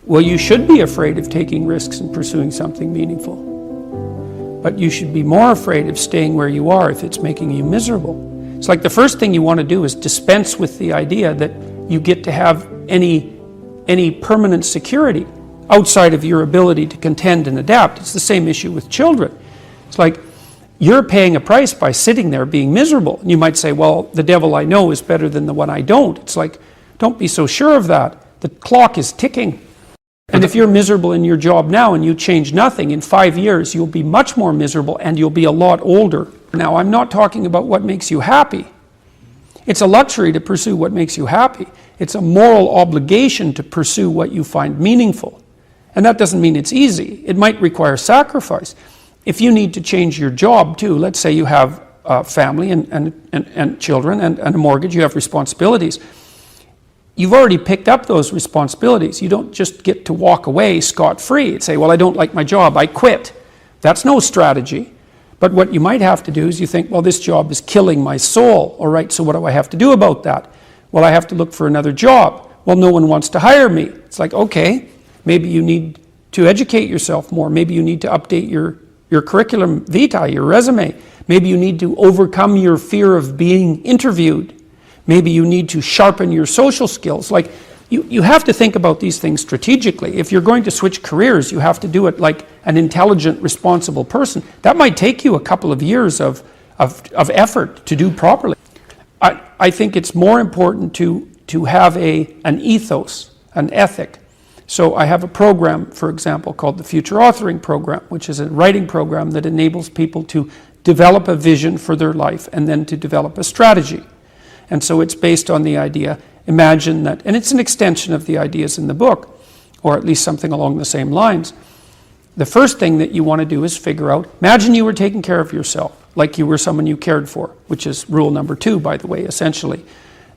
Well, you should be afraid of taking risks and pursuing something meaningful. But you should be more afraid of staying where you are if it's making you miserable. It's like the first thing you want to do is dispense with the idea that you get to have any permanent security outside of your ability to contend and adapt. It's the same issue with children. It's like you're paying a price by sitting there being miserable. And you might say, well, the devil I know is better than the one I don't. It's like, don't be so sure of that. The clock is ticking. And if you're miserable in your job now and you change nothing, in 5 years you'll be much more miserable and you'll be a lot older. Now, I'm not talking about what makes you happy. It's a luxury to pursue what makes you happy. It's a moral obligation to pursue what you find meaningful. And that doesn't mean it's easy. It might require sacrifice. If you need to change your job too, let's say you have a family and children and a mortgage, you have responsibilities. You've already picked up those responsibilities. You don't just get to walk away scot-free and say, well, I don't like my job, I quit. That's no strategy. But what you might have to do is you think, well, this job is killing my soul. All right, so what do I have to do about that? Well, I have to look for another job. Well, no one wants to hire me. It's like, okay, maybe you need to educate yourself more. Maybe you need to update your curriculum vitae, your resume. Maybe you need to overcome your fear of being interviewed. Maybe you need to sharpen your social skills. Like, you have to think about these things strategically. If you're going to switch careers, you have to do it like an intelligent, responsible person. That might take you a couple of years of effort to do properly. I think it's more important to have an ethos, an ethic. So I have a program, for example, called the Future Authoring Program, which is a writing program that enables people to develop a vision for their life and then to develop a strategy. And so it's based on the idea, imagine that, and it's an extension of the ideas in the book, or at least something along the same lines. The first thing that you want to do is figure out, imagine you were taking care of yourself, like you were someone you cared for, which is rule number 2, by the way, essentially.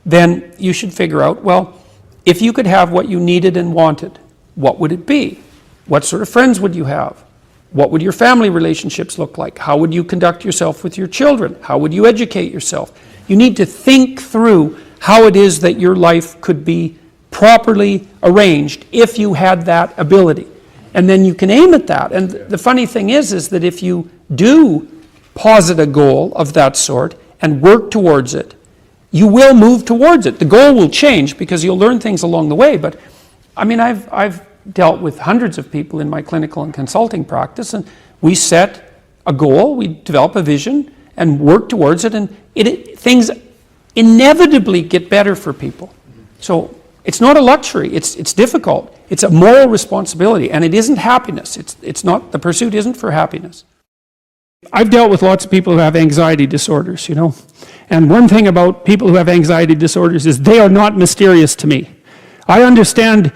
Then you should figure out, well, if you could have what you needed and wanted, what would it be? What sort of friends would you have? What would your family relationships look like? How would you conduct yourself with your children? How would you educate yourself? You need to think through how it is that your life could be properly arranged if you had that ability. And then you can aim at that. And the funny thing is that if you do posit a goal of that sort and work towards it, you will move towards it. The goal will change because you'll learn things along the way. But I mean, I've dealt with hundreds of people in my clinical and consulting practice, and we set a goal, we develop a vision, and work towards it, and things inevitably get better for people. So it's not a luxury, it's difficult. It's a moral responsibility, and it isn't happiness. It's not, the pursuit isn't for happiness. I've dealt with lots of people who have anxiety disorders, you know. And one thing about people who have anxiety disorders is they are not mysterious to me. I understand,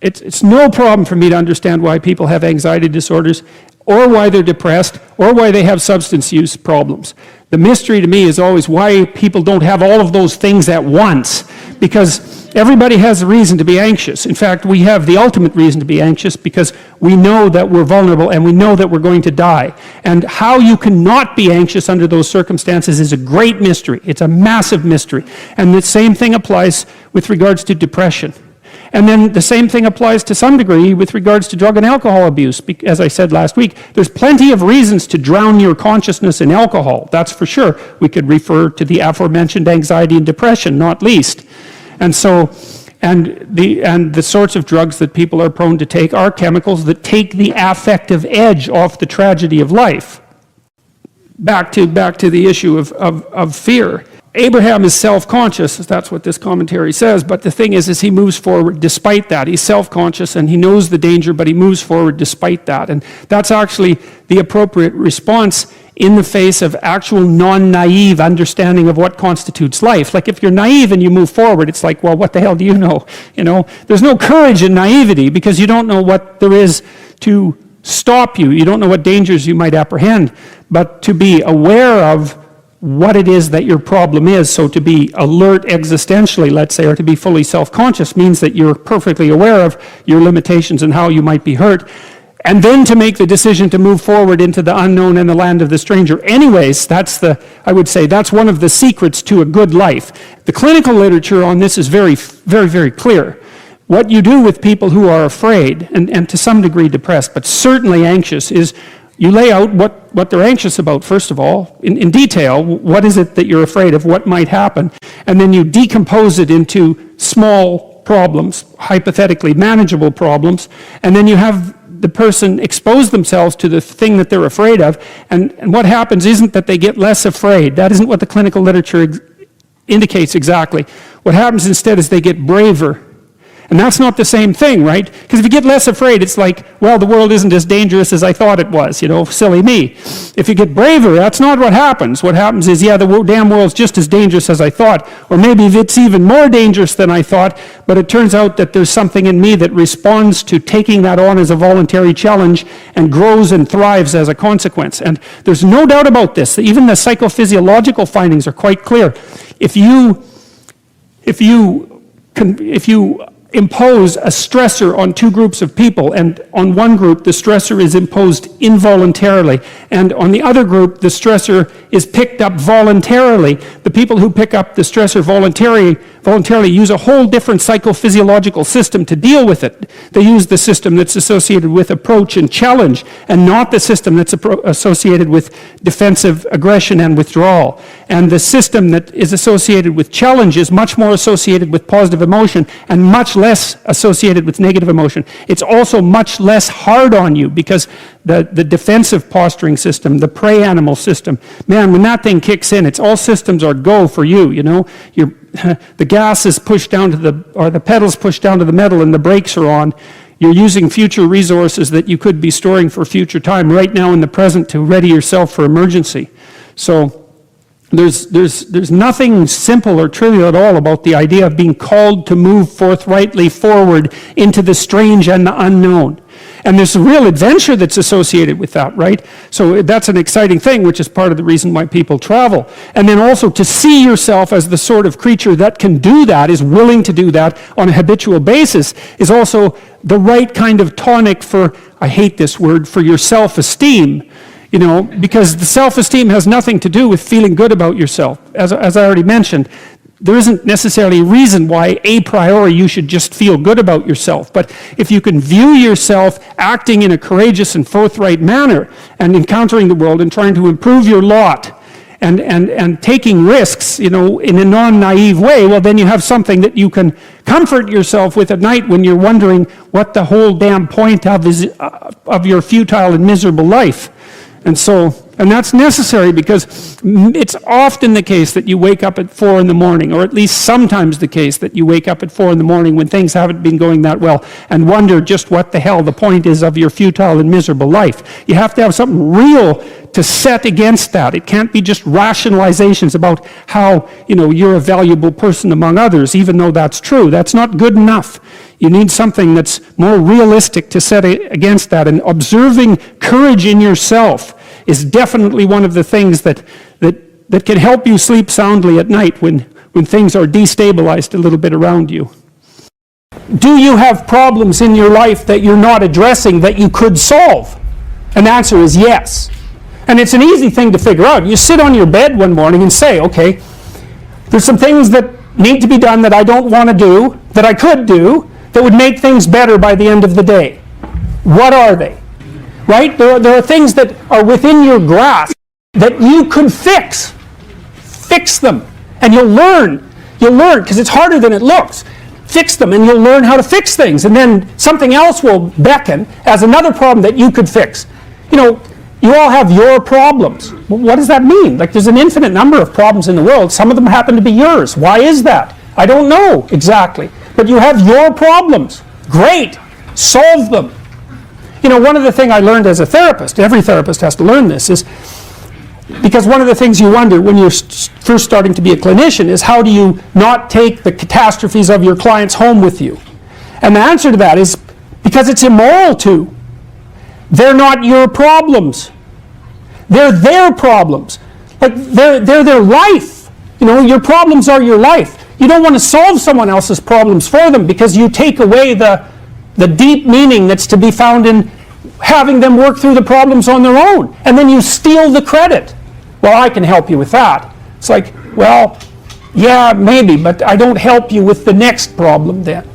it's no problem for me to understand why people have anxiety disorders, or why they're depressed, or why they have substance use problems. The mystery to me is always why people don't have all of those things at once, because everybody has a reason to be anxious. In fact, we have the ultimate reason to be anxious because we know that we're vulnerable and we know that we're going to die. And how you can not be anxious under those circumstances is a great mystery. It's a massive mystery. And the same thing applies with regards to depression. And then the same thing applies to some degree with regards to drug and alcohol abuse. As I said last week, there's plenty of reasons to drown your consciousness in alcohol, that's for sure. We could refer to the aforementioned anxiety and depression, not least. And so, and the sorts of drugs that people are prone to take are chemicals that take the affective edge off the tragedy of life. Back to the issue of fear. Abraham is self-conscious, that's what this commentary says, but the thing is he moves forward despite that. He's self-conscious and he knows the danger, but he moves forward despite that. And that's actually the appropriate response in the face of actual non-naive understanding of what constitutes life. Like if you're naive and you move forward, it's like, well, what the hell do you know? You know, there's no courage in naivety because you don't know what there is to stop you. You don't know what dangers you might apprehend. But to be aware of what it is that your problem is, so to be alert existentially, let's say, or to be fully self-conscious means that you're perfectly aware of your limitations and how you might be hurt, and then to make the decision to move forward into the unknown and the land of the stranger. Anyways, I would say that's one of the secrets to a good life. The clinical literature on this is very, very, very clear. what you do with people who are afraid, and to some degree depressed, but certainly anxious, is you lay out what they're anxious about, first of all, in detail. What is it that you're afraid of? What might happen? And then you decompose it into small problems, hypothetically manageable problems, and then you have the person expose themselves to the thing that they're afraid of, and what happens isn't that they get less afraid. That isn't what the clinical literature indicates exactly. What happens instead is they get braver. And that's not the same thing, right? Because if you get less afraid, it's like, well, the world isn't as dangerous as I thought it was, silly me. If you get braver, that's not what happens. What happens is, yeah, the damn world's just as dangerous as I thought, or maybe it's even more dangerous than I thought, but it turns out that there's something in me that responds to taking that on as a voluntary challenge and grows and thrives as a consequence. And there's no doubt about this. Even the psychophysiological findings are quite clear. If you impose a stressor on two groups of people, and on one group the stressor is imposed involuntarily, and on the other group the stressor is picked up voluntarily, the people who pick up the stressor voluntarily use a whole different psychophysiological system to deal with it. They use the system that's associated with approach and challenge, and not the system that's associated with defensive aggression and withdrawal. And the system that is associated with challenge is much more associated with positive emotion and much less associated with negative emotion. It's also much less hard on you, because the defensive posturing system, the prey animal system, man, when that thing kicks in, it's all systems are go for you, the gas is pushed down to the pedals pushed down to the metal, and the brakes are on. You're using future resources that you could be storing for future time right now in the present to ready yourself for emergency. So there's nothing simple or trivial at all about the idea of being called to move forthrightly forward into the strange and the unknown. And there's a real adventure that's associated with that, right? So that's an exciting thing, which is part of the reason why people travel. And then also to see yourself as the sort of creature that can do that, is willing to do that on a habitual basis, is also the right kind of tonic for, I hate this word, for your self-esteem. Because the self-esteem has nothing to do with feeling good about yourself. As I already mentioned, there isn't necessarily a reason why a priori you should just feel good about yourself. But if you can view yourself acting in a courageous and forthright manner and encountering the world and trying to improve your lot and taking risks, in a non-naive way, well, then you have something that you can comfort yourself with at night when you're wondering what the whole damn point of your futile and miserable life. And that's necessary, because it's often the case that you wake up at 4 in the morning, or at least sometimes the case that you wake up at 4 in the morning when things haven't been going that well, and wonder just what the hell the point is of your futile and miserable life. You have to have something real to set against that. It can't be just rationalizations about how, you're a valuable person among others, even though that's true. That's not good enough. You need something that's more realistic to set against that. And observing courage in yourself is definitely one of the things that can help you sleep soundly at night when things are destabilized a little bit around you. Do you have problems in your life that you're not addressing that you could solve? And the answer is yes. And it's an easy thing to figure out. You sit on your bed one morning and say, okay, there's some things that need to be done that I don't want to do, that I could do, that would make things better by the end of the day. What are they? Right? There are things that are within your grasp that you could fix. Fix them. And you'll learn, because it's harder than it looks. Fix them, and you'll learn how to fix things. And then something else will beckon as another problem that you could fix. You all have your problems. Well, what does that mean? There's an infinite number of problems in the world. Some of them happen to be yours. Why is that? I don't know exactly. But you have your problems. Great. Solve them. One of the things I learned as a therapist, every therapist has to learn this, is because one of the things you wonder when you're first starting to be a clinician is, how do you not take the catastrophes of your clients home with you? And the answer to that is because it's immoral to. They're not your problems. They're their problems. They're their life. Your problems are your life. You don't want to solve someone else's problems for them, because you take away the deep meaning that's to be found in having them work through the problems on their own. And then you steal the credit. Well, I can help you with that. It's well, yeah, maybe, but I don't help you with the next problem then.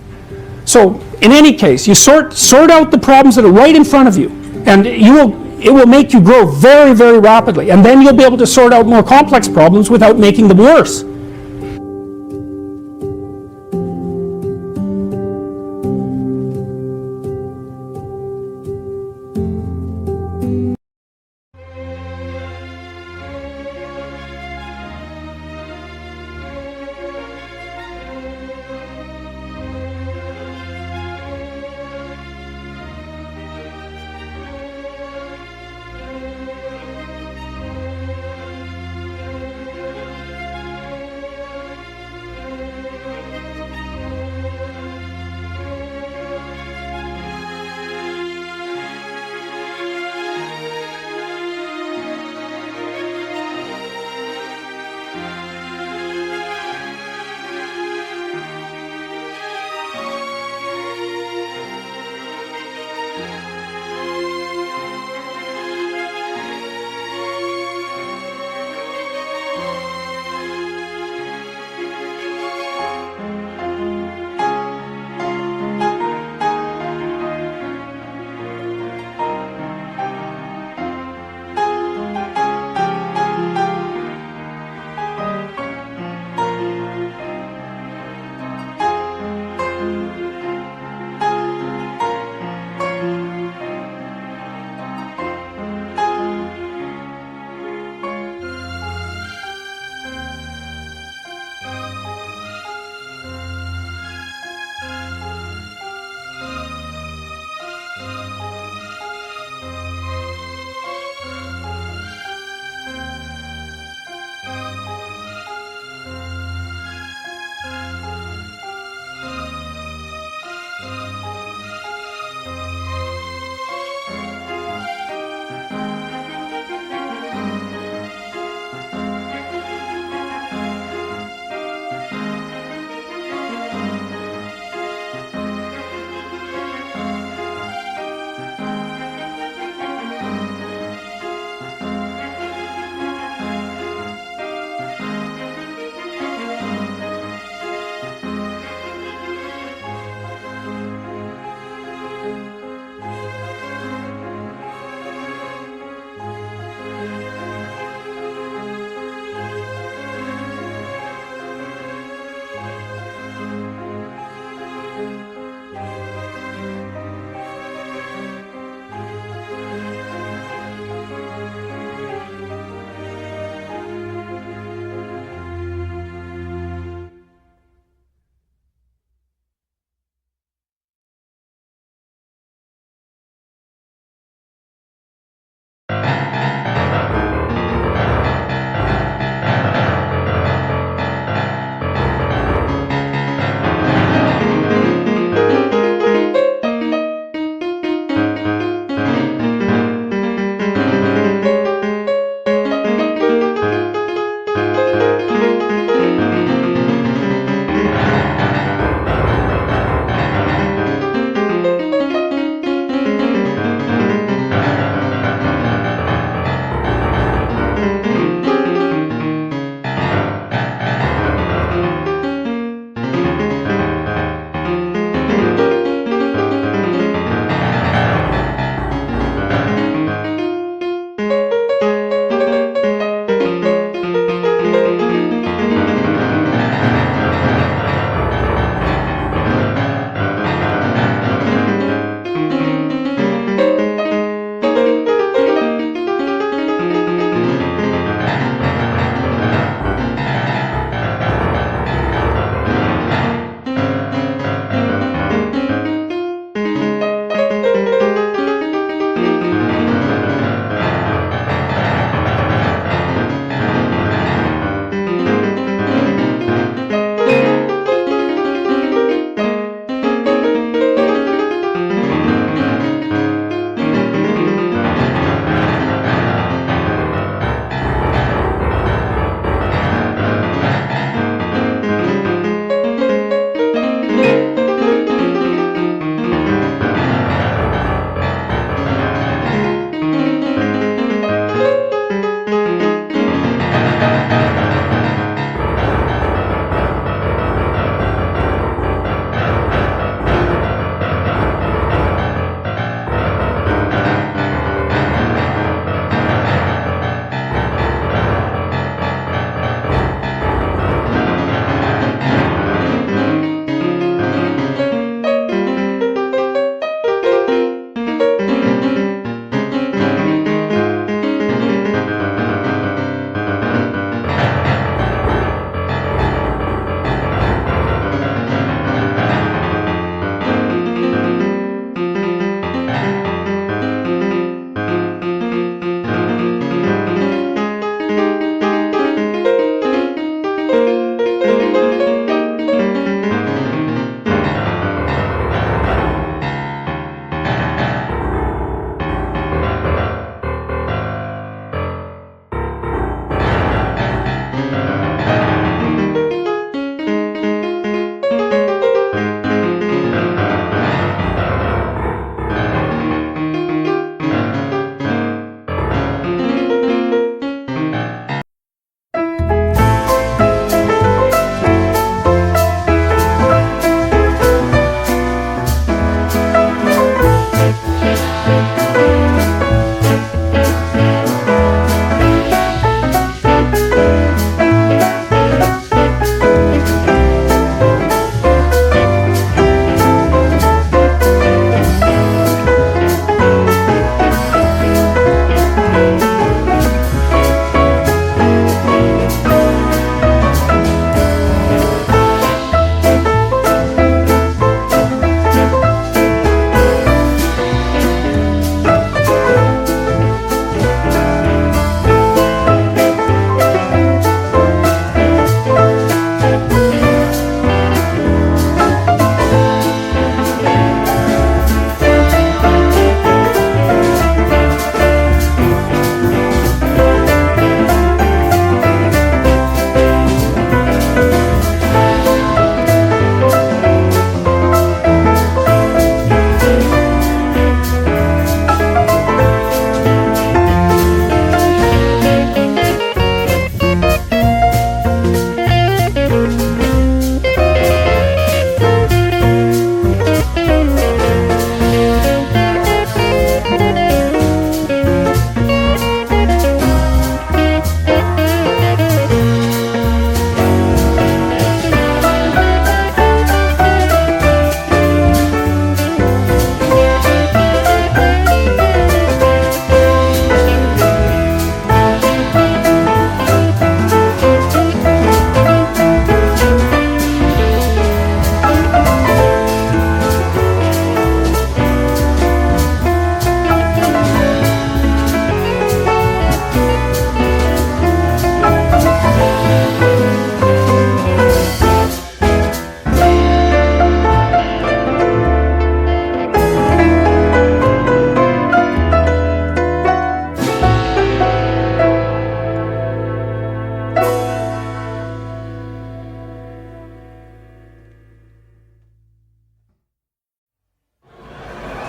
So in any case, you sort out the problems that are right in front of you, and it will make you grow very, very rapidly. And then you'll be able to sort out more complex problems without making them worse.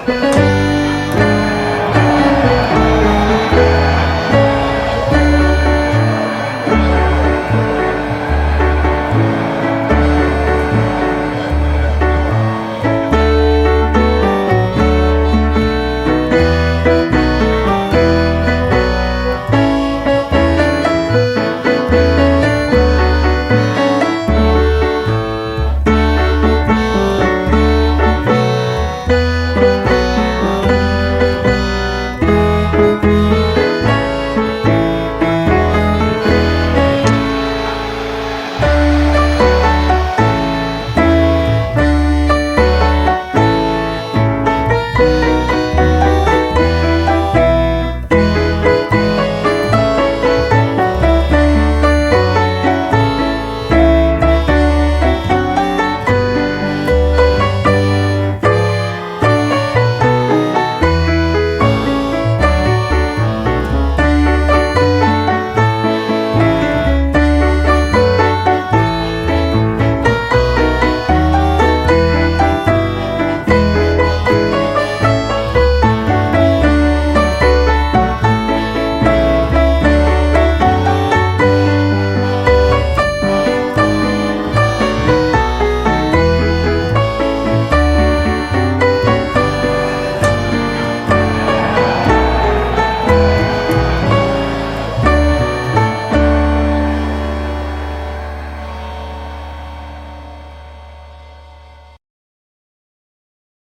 you.